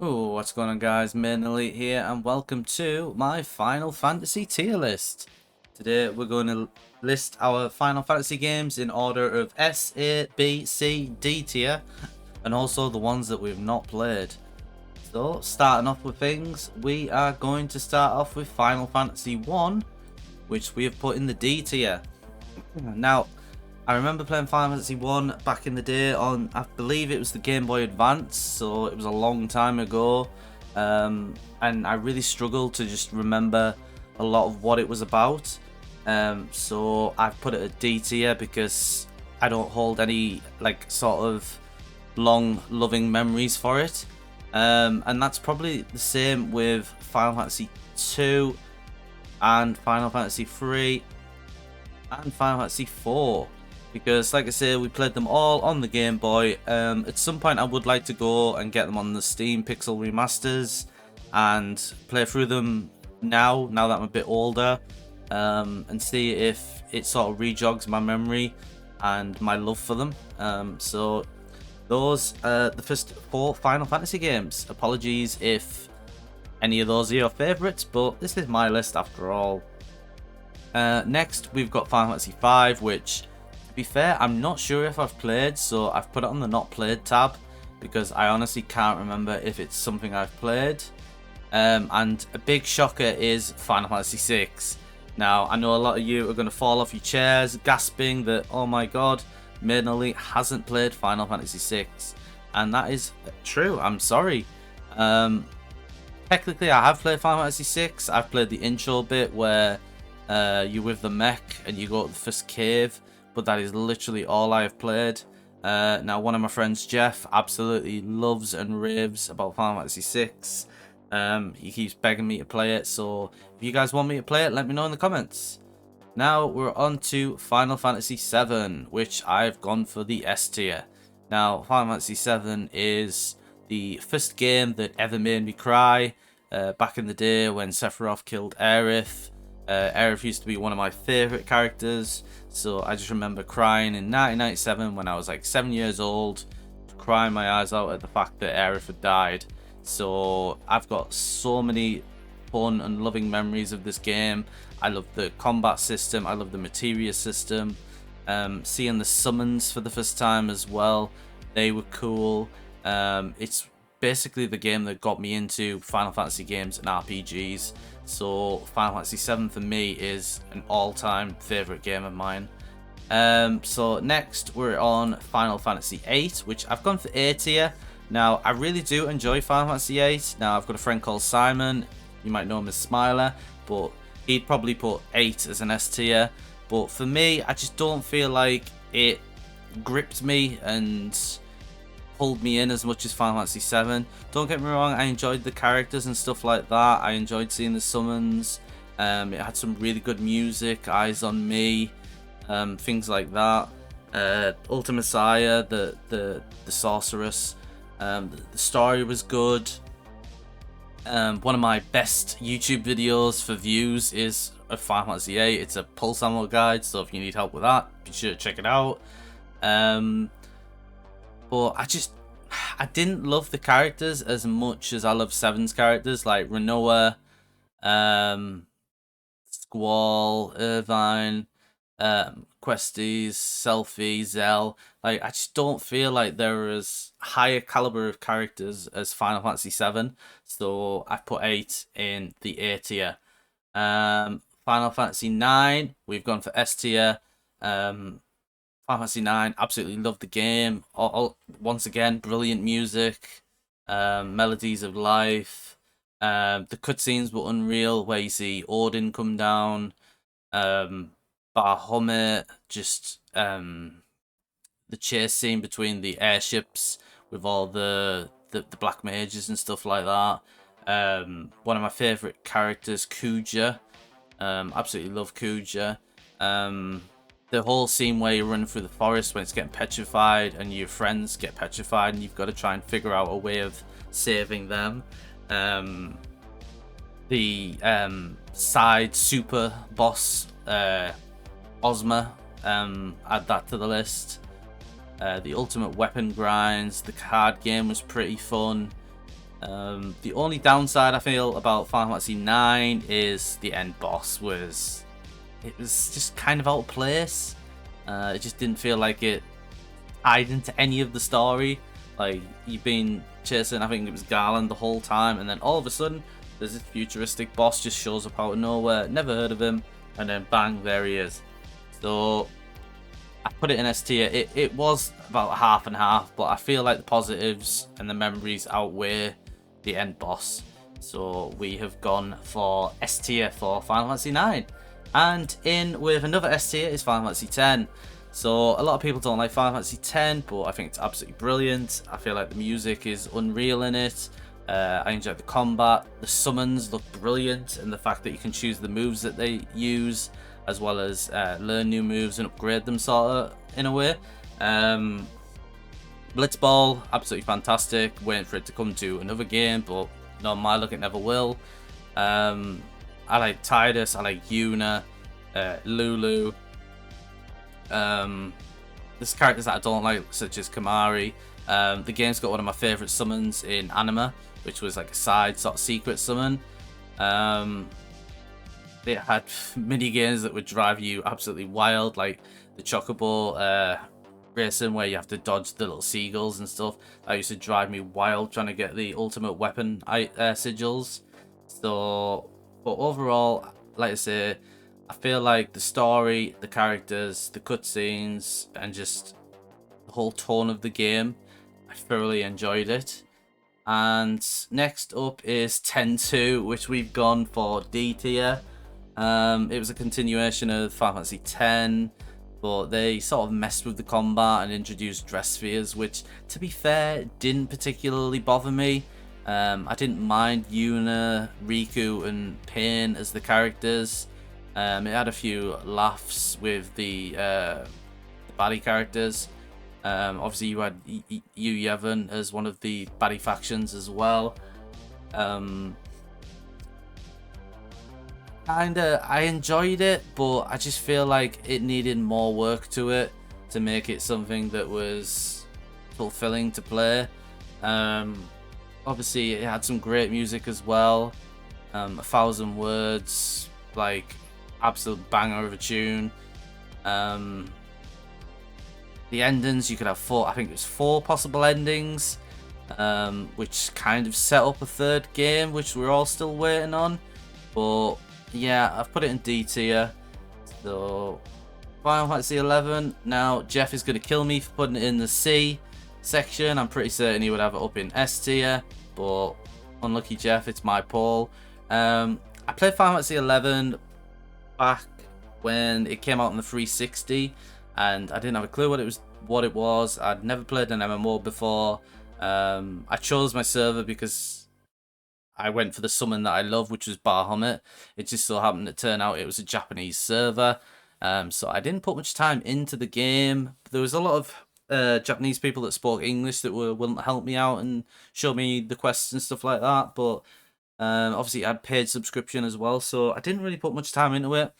Oh, what's going on, guys? Main Elite here, and welcome to my Final Fantasy tier list. Today we're going to list our Final Fantasy games in order of S, A, B, C, D tier, and also the ones that we've not played. So, starting off with things, we are going to start off with Final Fantasy 1, which we have put in the D tier. Now, I remember playing Final Fantasy 1 back in the day on, I believe it was the Game Boy Advance, so it was a long time ago, and I really struggled to just remember a lot of what it was about, so I've put it at D tier because I don't hold any sort of long loving memories for it, and that's probably the same with Final Fantasy 2 and Final Fantasy 3 and Final Fantasy 4. Because, like I say, we played them all on the Game Boy. At some point, I would like to go and get them on the Steam Pixel Remasters and play through them now that I'm a bit older, and see if it sort of rejogs my memory and my love for them. So those are the first 4 Final Fantasy games. Apologies if any of those are your favourites, but this is my list after all. Next, we've got Final Fantasy 5, which, to be fair, I'm not sure if I've played, so I've put it on the not played tab because I honestly can't remember if it's something I've played. And a big shocker is Final Fantasy 6. Now, I know a lot of you are going to fall off your chairs gasping that, oh my god, Maiden Elite hasn't played Final Fantasy 6. And that is true, I'm sorry. Technically, I have played Final Fantasy 6. I've played the intro bit where you're with the mech and you go to the first cave. But that is literally all I have played. Now, one of my friends, Jeff, absolutely loves and raves about Final Fantasy 6. He keeps begging me to play it, so if you guys want me to play it, let me know in the comments. Now, we're on to Final Fantasy 7, which I've gone for the S tier. Now, Final Fantasy 7 is the first game that ever made me cry. Back in the day when Sephiroth killed Aerith. Aerith used to be one of my favourite characters, so I just remember crying in 1997 when I was like 7 years old, crying my eyes out at the fact that Aerith had died. So I've got so many fun and loving memories of this game. I love the combat system, I love the materia system, seeing the summons for the first time as well, they were cool. It's basically the game that got me into Final Fantasy games and RPGs. So Final Fantasy 7 for me is an all-time favourite game of mine. So next we're on Final Fantasy 8, which I've gone for A tier. Now, I really do enjoy Final Fantasy 8. Now, I've got a friend called Simon. You might know him as Smiler, but he'd probably put 8 as an S tier. But for me, I just don't feel like it gripped me and pulled me in as much as Final Fantasy 7. Don't get me wrong, I enjoyed the characters and stuff like that. I enjoyed seeing the summons. It had some really good music, Eyes on Me, things like that. Ultimate Messiah, the sorceress. The story was good. One of my best YouTube videos for views is of Final Fantasy VIII. It's a pulse ammo guide, so if you need help with that, be sure to check it out. But I didn't love the characters as much as I love 7's characters, like Rinoa, Squall, Irvine, Questies, Selphie, Zell. Like, I just don't feel like they're as higher caliber of characters as Final Fantasy 7, so I put 8 in the A tier. Final Fantasy 9, we've gone for S tier. Final Fantasy 9, absolutely loved the game. Once again, brilliant music, melodies of life. The cutscenes were unreal, where you see Odin come down, Bahamut, just the chase scene between the airships with all the black mages and stuff like that. One of my favourite characters, Kuja. Absolutely love Kuja. The whole scene where you're running through the forest when it's getting petrified and your friends get petrified and you've got to try and figure out a way of saving them. The side super boss, Ozma, add that to the list. The Ultimate Weapon grinds, the card game was pretty fun. The only downside I feel about Final Fantasy 9 is the end boss was just kind of out of place. It just didn't feel like it tied into any of the story. Like, you've been chasing, I think it was Garland the whole time, and then all of a sudden there's this futuristic boss just shows up out of nowhere, never heard of him, and then bang, there he is. So I put it in S tier. It was about half and half, but I feel like the positives and the memories outweigh the end boss. So we have gone for S tier for Final Fantasy 9. And in with another S tier is Final Fantasy 10. So a lot of people don't like Final Fantasy 10, but I think it's absolutely brilliant. I feel like the music is unreal in it. I enjoy the combat. The summons look brilliant, and the fact that you can choose the moves that they use, as well as learn new moves and upgrade them, sort of, in a way. Blitzball, absolutely fantastic. Waiting for it to come to another game, but no, my luck, it never will. I like Tidus, I like Yuna, Lulu. There's characters that I don't like, such as Kamari. The game's got one of my favourite summons in Anima, which was like a side sort of secret summon. It had mini games that would drive you absolutely wild, like the Chocobo racing, where you have to dodge the little seagulls and stuff. That used to drive me wild, trying to get the ultimate weapon sigils. So, but overall, like I say, I feel like the story, the characters, the cutscenes, and just the whole tone of the game, I thoroughly enjoyed it. And next up is 10-2, which we've gone for D tier. It was a continuation of Final Fantasy X, but they sort of messed with the combat and introduced dress spheres, which, to be fair, didn't particularly bother me. I didn't mind Yuna, Riku, and Pain as the characters. It had a few laughs with the baddie characters. Obviously, you had Yu Yevon as one of the baddie factions as well. I enjoyed it, but I just feel like it needed more work to it to make it something that was fulfilling to play. Obviously, it had some great music as well. 1,000 Words, like, absolute banger of a tune. The endings, you could have I think it was 4 possible endings, which kind of set up a third game, which we're all still waiting on. But yeah, I've put it in D tier. So Final Fantasy 11. Now Jeff is going to kill me for putting it in the C section. I'm pretty certain he would have it up in S tier, but unlucky Jeff, it's my Paul. I played Final Fantasy 11 back when it came out on the 360, and I didn't have a clue what it was. I'd never played an MMO before. I chose my server because I went for the summon that I love, which was Bahamut. It just so happened to turn out it was a Japanese server, so I didn't put much time into the game. There was a lot of Japanese people that spoke English that were willing to help me out and show me the quests and stuff like that, but obviously I had paid subscription as well, so I didn't really put much time into it.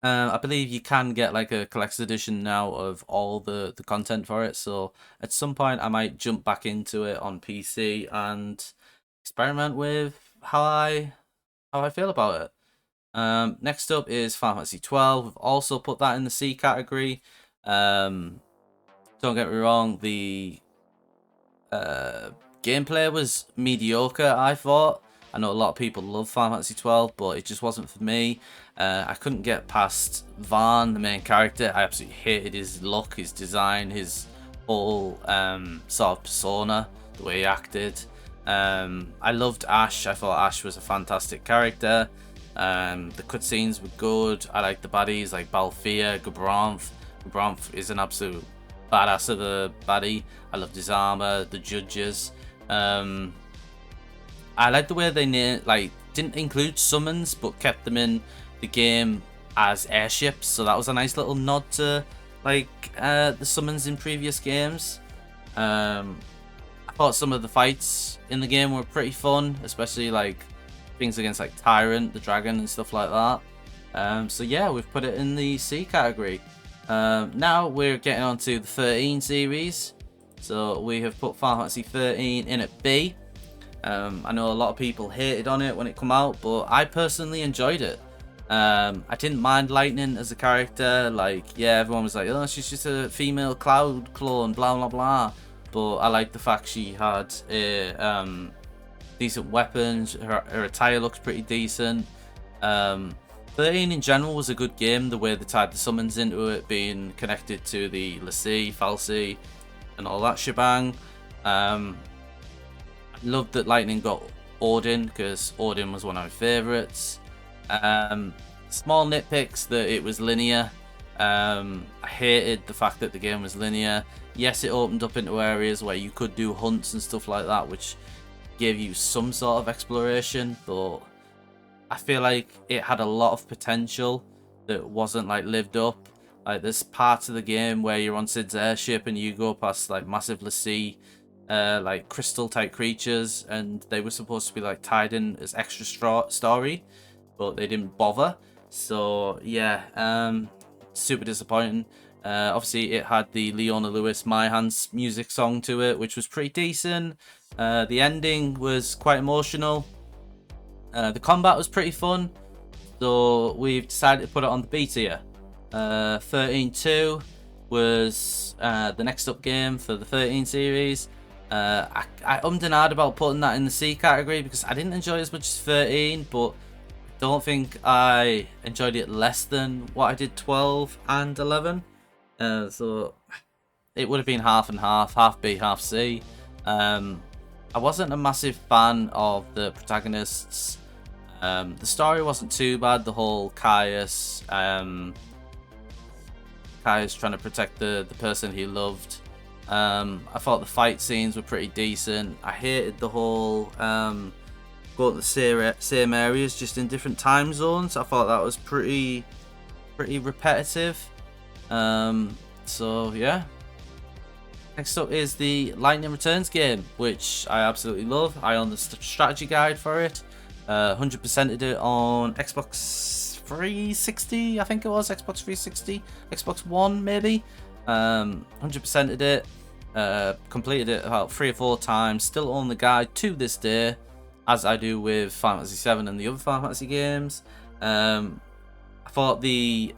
I believe you can get like a collector's edition now of all the content for it, so at some point I might jump back into it on PC and experiment with how I feel about it. Next up is Final Fantasy 12. We've also put that in the C category. Don't get me wrong, the gameplay was mediocre, I thought. I know a lot of people love Final Fantasy 12, but it just wasn't for me. I couldn't get past Vaan, the main character. I absolutely hated his look, his design, his whole sort of persona, the way he acted. I loved Ash. I thought Ash was a fantastic character. The cutscenes were good. I liked the baddies like Balthier, Gabranth. Gabranth is an absolute badass of a baddie. I loved his armor, the judges. I like the way they didn't include summons, but kept them in the game as airships. So that was a nice little nod to the summons in previous games. I thought some of the fights in the game were pretty fun, especially like things against like Tyrant, the dragon, and stuff like that. So yeah, we've put it in the C category. Now we're getting on to the 13 series. So we have put Final Fantasy 13 in at B. I know a lot of people hated on it when it came out, but I personally enjoyed it. I didn't mind Lightning as a character. Like, yeah, everyone was like, oh, she's just a female Cloud clone, blah blah blah. But I like the fact she had a decent weapons. Her attire looks pretty decent. 13 in general was a good game. The way they tied the summons into it, being connected to the l'Cie, fal'Cie, and all that shebang. I loved that Lightning got Odin, because Odin was one of my favourites. Small nitpicks that it was linear. I hated the fact that the game was linear. Yes, it opened up into areas where you could do hunts and stuff like that, which gave you some sort of exploration, but I feel like it had a lot of potential that wasn't like lived up. Like, there's parts of the game where you're on Cid's airship and you go past like massive l'Cie, like crystal type creatures, and they were supposed to be like tied in as extra story, but they didn't bother. So yeah, super disappointing. Obviously it had the Leona Lewis My Hands music song to it, which was pretty decent. The ending was quite emotional. The combat was pretty fun, so we've decided to put it on the B tier. 13-2 was the next up game for the 13 series. I ummed and ahed about putting that in the C category because I didn't enjoy it as much as 13, but don't think I enjoyed it less than what I did 12 and 11. So it would have been half and half B, half C. I wasn't a massive fan of the protagonists. The story wasn't too bad. The whole Caius trying to protect the person he loved. I thought the fight scenes were pretty decent. I hated the whole going to the same areas just in different time zones. I thought that was pretty repetitive. So yeah. Next up is the Lightning Returns game, which I absolutely love. I own the strategy guide for it. 100%ed it on Xbox 360, I think it was, Xbox 360, Xbox One maybe. 100%ed it, completed it about 3 or 4 times, still own the guide to this day, as I do with Final Fantasy VII and the other Final Fantasy games. I thought the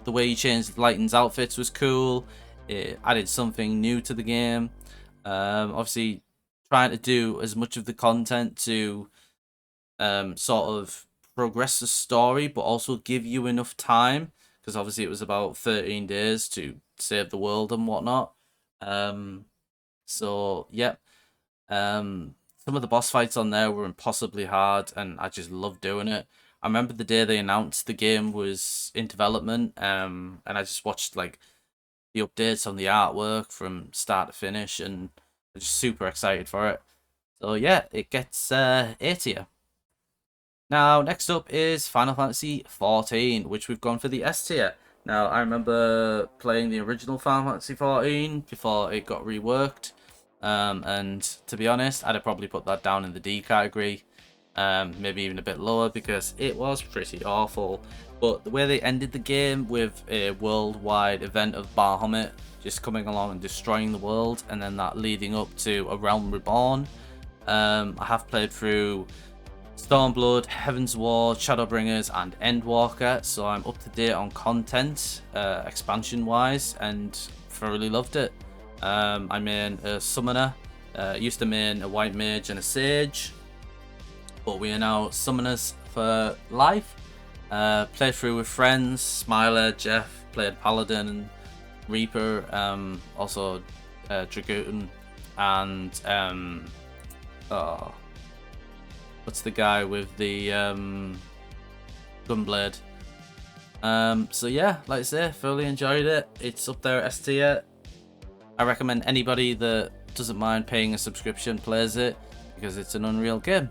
way you changed Lightning's outfits was cool. It added something new to the game. Obviously trying to do as much of the content to sort of progress the story, but also give you enough time, because obviously it was about 13 days to save the world and whatnot. So yeah, some of the boss fights on there were impossibly hard, and I just loved doing it. I remember the day they announced the game was in development, and I just watched like the updates on the artwork from start to finish, and I'm just super excited for it. So yeah, it gets A tier. Now, next up is Final Fantasy XIV, which we've gone for the S tier. Now, I remember playing the original Final Fantasy XIV before it got reworked, and to be honest, I'd have probably put that down in the D category, maybe even a bit lower, because it was pretty awful. But the way they ended the game with a worldwide event of Bahamut just coming along and destroying the world, and then that leading up to A Realm Reborn. I have played through Stormblood, Heaven's Ward, Shadowbringers, and Endwalker, so I'm up to date on content, expansion wise, and thoroughly loved it. I main a summoner, used to main a white mage and a sage, but we are now summoners for life. Played through with friends, Smiler, Jeff, played Paladin and Reaper, also Dragoon, and what's the guy with the Gunblade? So yeah, like I say, thoroughly enjoyed it. It's up there at S tier. I recommend anybody that doesn't mind paying a subscription plays it, because it's an unreal game.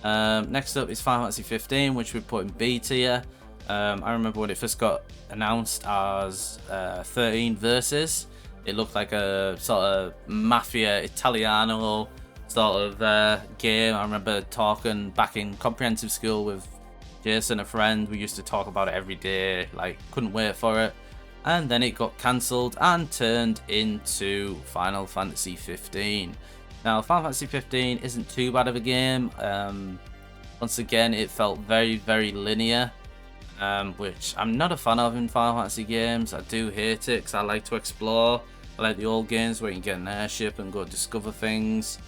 Next up is Final Fantasy 15, which we put in B tier. I remember when it first got announced as 13 Versus. It looked like a sort of Mafia Italiano sort of game. I remember talking back in comprehensive school with Jason, a friend. We used to talk about it every day, like couldn't wait for it. And then it got cancelled and turned into Final Fantasy 15. Now, Final Fantasy 15 isn't too bad of a game. Once again, it felt very, very linear, which I'm not a fan of in Final Fantasy games. I do hate it because I like to explore. I like the old games where you can get an airship and go discover things.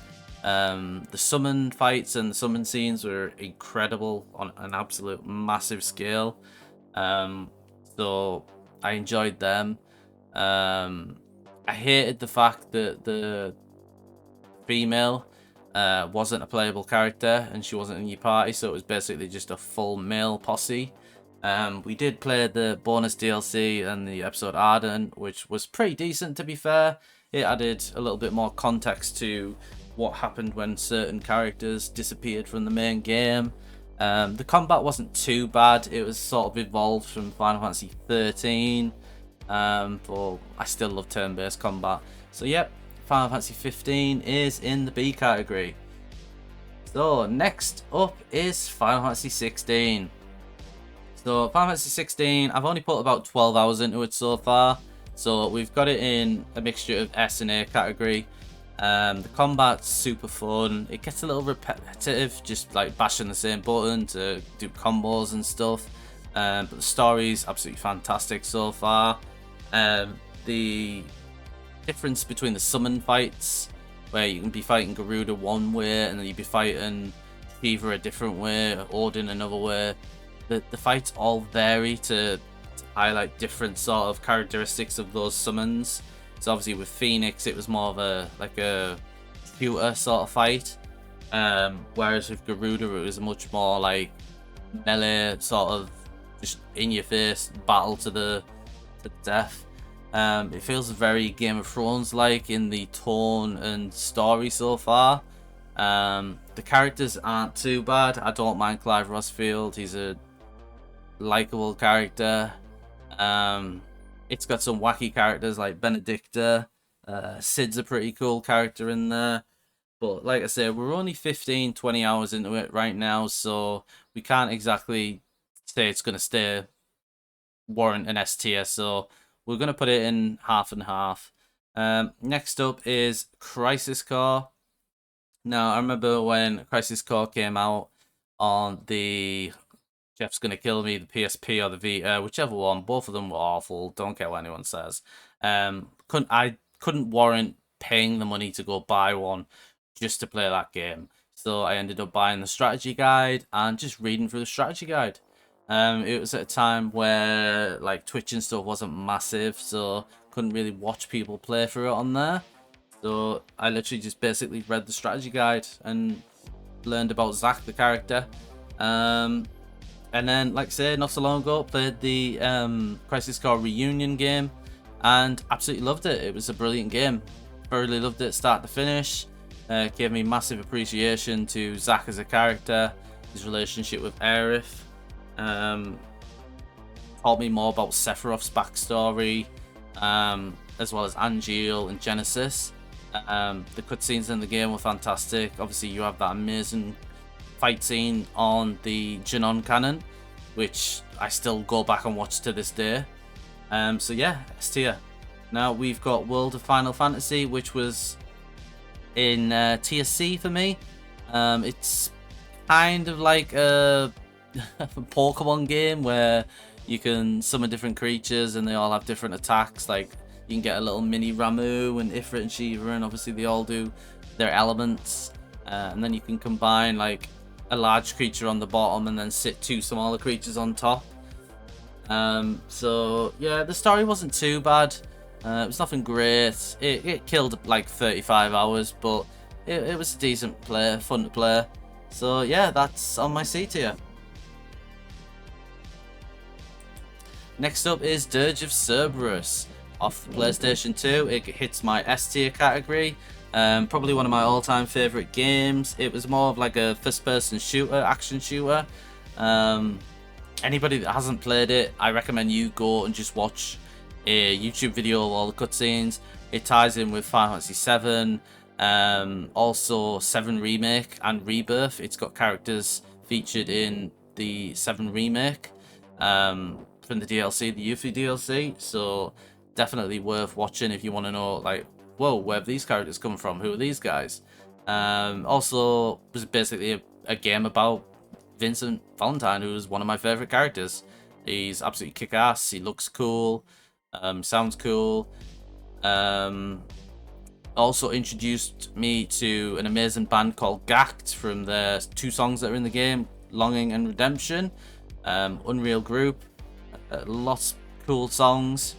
The summon fights and the summon scenes were incredible on an absolute massive scale. So I enjoyed them. I hated the fact that the female wasn't a playable character and she wasn't in your party, so it was basically just a full male posse. We did play the bonus DLC and the episode Arden, which was pretty decent, to be fair. It added a little bit more context to what happened when certain characters disappeared from the main game. The combat wasn't too bad. It was sort of evolved from Final Fantasy 13, but I still love turn-based combat. So yep, Final Fantasy 15 is in the B category. So next up is Final Fantasy 16. So Final Fantasy 16, I've only put about 12 hours into it so far. So we've got it in a mixture of S and A category. The combat's super fun. It gets a little repetitive, just like bashing the same button to do combos and stuff. But the story's absolutely fantastic so far. The difference between the summon fights, where you can be fighting Garuda one way and then you'd be fighting Shiva a different way, Odin another way. The fights all vary to highlight different sort of characteristics of those summons. So obviously with Phoenix it was more of a shooter sort of fight, whereas with Garuda it was much more like melee, sort of just in your face battle to the death. It feels very Game of Thrones like in the tone and story so far. The characters aren't too bad. I don't mind Clive Rossfield. He's a likable character. It's got some wacky characters like Benedicta. Cid's a pretty cool character in there. But like I said, we're only 15-20 hours into it right now, so we can't exactly say it's going to warrant an S tier. So we're going to put it in half and half. Next up is Crisis Core. Now, I remember when Crisis Core came out on the Jeff's Gonna Kill Me, the PSP or the Vita, whichever one. Both of them were awful. Don't care what anyone says. I couldn't warrant paying the money to go buy one just to play that game. So I ended up buying the strategy guide and just reading through the strategy guide. It was at a time where like Twitch and stuff wasn't massive, so couldn't really watch people play through it on there. So I literally just basically read the strategy guide and learned about Zack, the character. And then, like I said, not so long ago, played the Crisis Core Reunion game and absolutely loved it. It was a brilliant game. Thoroughly loved it start to finish. Gave me massive appreciation to Zack as a character, his relationship with Aerith. Taught me more about Sephiroth's backstory, as well as Angeal and Genesis. The cutscenes in the game were fantastic. Obviously, you have that amazing fight scene on the Junon Cannon, which I still go back and watch to this day. So yeah, S tier. Now we've got World of Final Fantasy, which was in tier C for me. It's kind of like a Pokemon game where you can summon different creatures and they all have different attacks. Like you can get a little mini Ramu and Ifrit and Shiva, and obviously they all do their elements. And then you can combine like a large creature on the bottom and then sit two smaller creatures on top. So yeah, the story wasn't too bad. It was nothing great. It killed like 35 hours, but it was a decent play, fun to play. So yeah, that's on my C tier. Next up is Dirge of Cerberus. Off the PlayStation 2, it hits my S tier category. Probably one of my all-time favorite games. It was more of like a first-person shooter, action shooter. Anybody that hasn't played it, I recommend you go and just watch a YouTube video of all the cutscenes. It ties in with Final Fantasy 7, also 7 Remake and Rebirth. It's got characters featured in the 7 Remake from the DLC, the Yuffie DLC. So definitely worth watching if you want to know, like, whoa, where have these characters come from? Who are these guys? Also, was basically a game about Vincent Valentine, who is one of my favorite characters. He's absolutely kick-ass. He looks cool. Sounds cool. Also introduced me to an amazing band called Gact from their 2 songs that are in the game, Longing and Redemption. Unreal group. Lots of cool songs.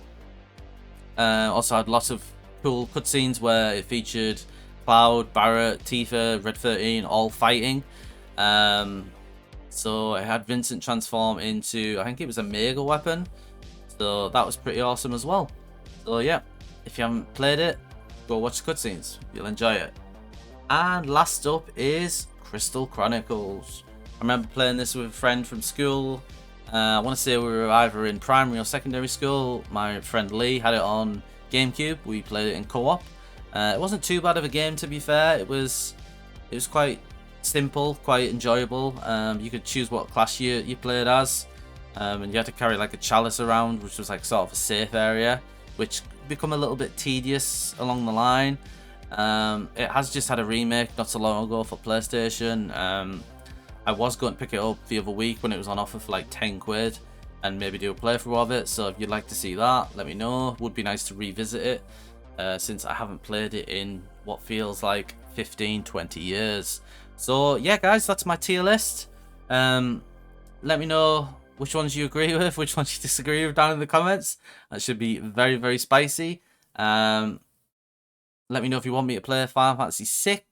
Also had lots of cool cutscenes where it featured Cloud, Barret, Tifa, Red 13 all fighting. So it had Vincent transform into, I think it was a mega weapon. So that was pretty awesome as well. So yeah, if you haven't played it, go watch the cutscenes. You'll enjoy it. And last up is Crystal Chronicles. I remember playing this with a friend from school. I want to say we were either in primary or secondary school. My friend Lee had it on GameCube. We played it in co-op. It wasn't too bad of a game, to be fair. It was quite simple, quite enjoyable. You could choose what class you played as, and you had to carry like a chalice around, which was like sort of a safe area, which become a little bit tedious along the line. It has just had a remake not so long ago for PlayStation. I was going to pick it up the other week when it was on offer for like 10 quid and maybe do a playthrough of it. So if you'd like to see that, let me know. Would be nice to revisit it since I haven't played it in what feels like 15-20 years. So yeah, guys, that's my tier list. Let me know which ones you agree with, which ones you disagree with down in the comments. That should be very, very spicy. Let me know if you want me to play Final Fantasy VI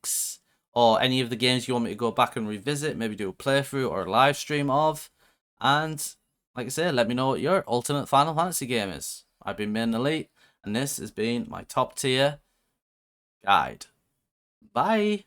or any of the games you want me to go back and revisit, maybe do a playthrough or a live stream of. And like I said, let me know what your ultimate Final Fantasy game is. I've been Main Elite, and this has been my top tier guide. Bye!